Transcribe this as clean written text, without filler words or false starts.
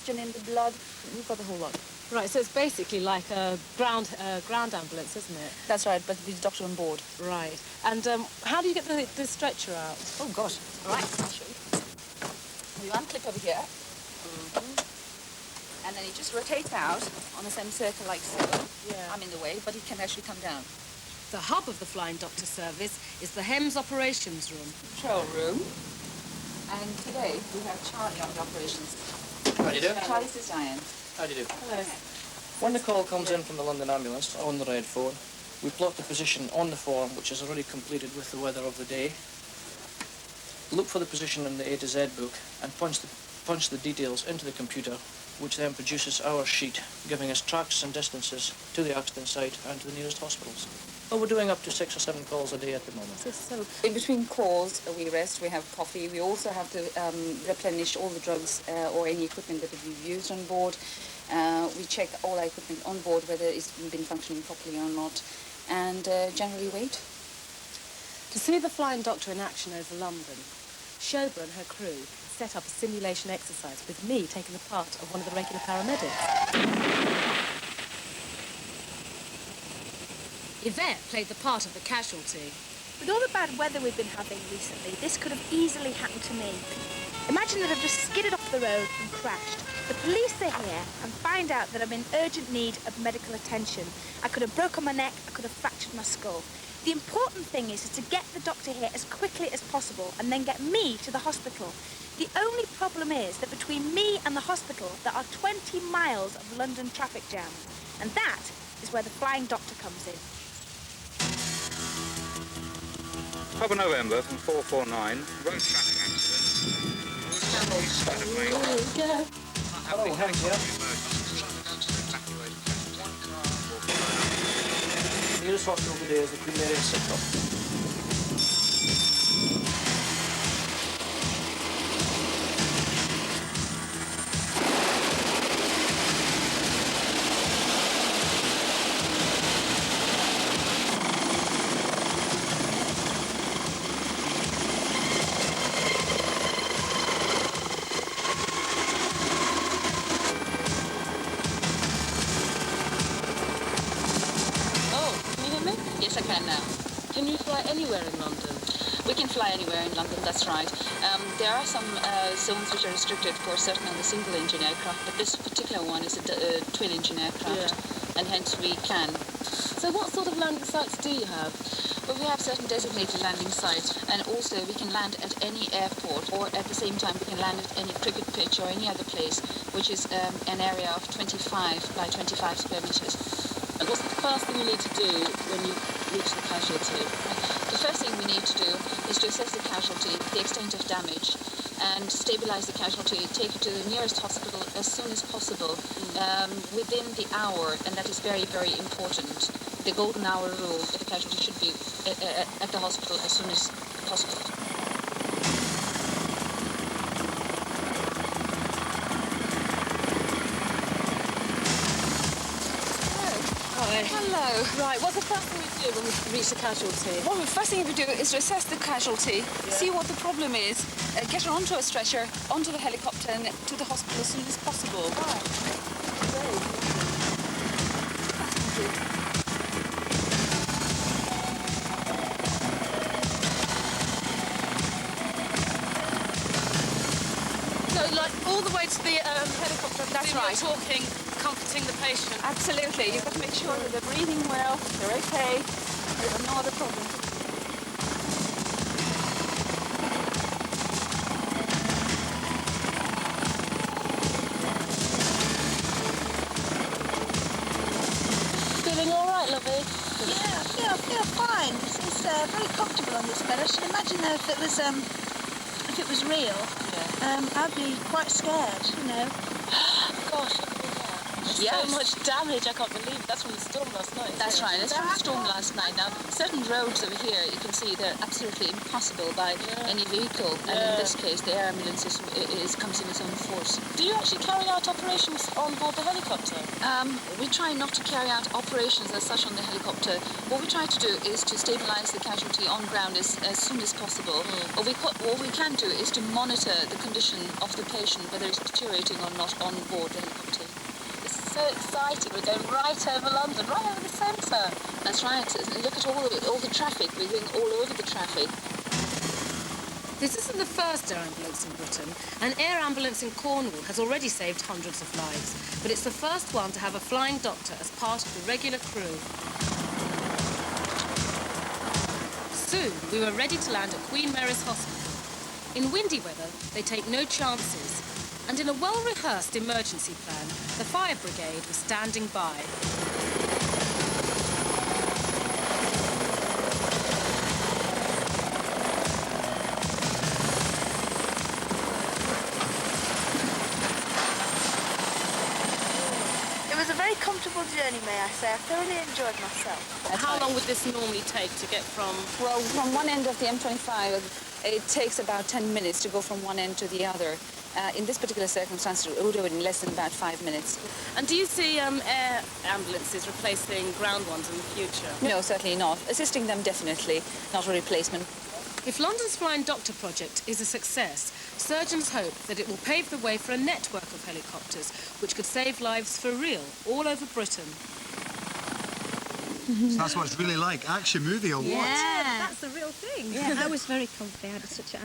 oxygen in the blood. We've got the whole lot. Right, so it's basically like a ground ambulance, isn't it? That's right, but with the doctor on board. Right. And how do you get the stretcher out? Oh, gosh. All right, I'll show you. You unclip over here. And then it just rotates out on a semicircle like so. Yeah. I'm in the way, but it can actually come down. The hub of the Flying Doctor service is the HEMS operations room. Control room. And today we have Charlie on the operations. How do you do? Charlie, this is Diane. How do you do? Hello. When the call comes in from the London ambulance on the red phone, we plot the position on the form, which is already completed with the weather of the day. Look for the position in the A to Z book and punch the details into the computer, which then produces our sheet, giving us tracks and distances to the accident site and to the nearest hospitals. Well, we're doing up to 6 or 7 calls a day at the moment. So in between calls, we rest, we have coffee. We also have to replenish all the drugs or any equipment that we've used on board. We check all our equipment on board, whether it's been functioning properly or not, and generally wait. To see the Flying Doctor in action over London, Shoba and her crew set up a simulation exercise with me taking the part of one of the regular paramedics. Yvette played the part of the casualty. With all the bad weather we've been having recently, this could have easily happened to me. Imagine that I've just skidded off the road and crashed. The police are here and find out that I'm in urgent need of medical attention. I could have broken my neck, I could have fractured my skull. The important thing is to get the doctor here as quickly as possible and then get me to the hospital. The only problem is that between me and the hospital there are 20 miles of London traffic jam. And that is where the Flying Doctor comes in. Papa November from 449, road traffic accident. Hello, HEMS here. The nearest hospital today is the Queen Mary Circa. Yes, I can now. Can you fly anywhere in London? We can fly anywhere in London, that's right. There are some zones which are restricted for certain on the single-engine aircraft, but this particular one is a twin-engine aircraft, and hence we can. So what sort of landing sites do you have? Well, we have certain designated landing sites, and also we can land at any airport, or at the same time we can land at any cricket pitch or any other place, which is an area of 25 by 25 square meters. And what's the first thing you need to do when you reach the casualty? The first thing we need to do is to assess the casualty, the extent of damage, and stabilize the casualty, take it to the nearest hospital as soon as possible, within the hour, and that is very, very important. The golden hour rule that the casualty should be at the hospital as soon as possible. Hello. Right, what's the first thing we do when we reach the casualty? Well, the first thing we do is to assess the casualty, see what the problem is, get her onto a stretcher, onto the helicopter, and to the hospital as soon as possible. Right. Great. Thank you. So, like, all the way to the helicopter, That's right. You're talking, comforting the patient. Absolutely. You've got to make sure that they're breathing well, they're okay, they have no other problems. Feeling all right, lovey? Yeah, I feel fine. It's very comfortable on this bed. I should imagine though if it was real, I'd be quite scared, you know. Gosh, look at all that. So much damage, I can't believe it. That's from the storm last night. That's That's right. It's from the storm last night. Now, certain roads over here, you can see they're absolutely impassable by any vehicle. And in this case, the air ambulance comes in its own force. Do you actually carry out operations on board the helicopter? We try not to carry out operations as such on the helicopter. What we try to do is to stabilize the casualty on ground as soon as possible. What we can do is to monitor the condition of the patient, whether it's deteriorating or not on board the helicopter. This is so exciting. We're going right over London, right over the centre. That's right. Look at all the traffic. We're going all over the traffic. This isn't the first air ambulance in Britain. An air ambulance in Cornwall has already saved hundreds of lives, but it's the first one to have a flying doctor as part of the regular crew. Soon, we were ready to land at Queen Mary's Hospital. In windy weather, they take no chances. And in a well-rehearsed emergency plan, the fire brigade was standing by. It was a very comfortable journey, may I say. I thoroughly enjoyed myself. How long would this normally take to get from... Well, from one end of the M25, it takes about 10 minutes to go from one end to the other. In this particular circumstance, it would do it in less than about 5 minutes. And do you see air ambulances replacing ground ones in the future? No, certainly not. Assisting them, definitely, not a replacement. If London's Flying Doctor project is a success, surgeons hope that it will pave the way for a network of helicopters which could save lives for real all over Britain. So that's what it's really like, action movie or what? Yeah, that's the real thing. Yeah, I was very comfy. I had such a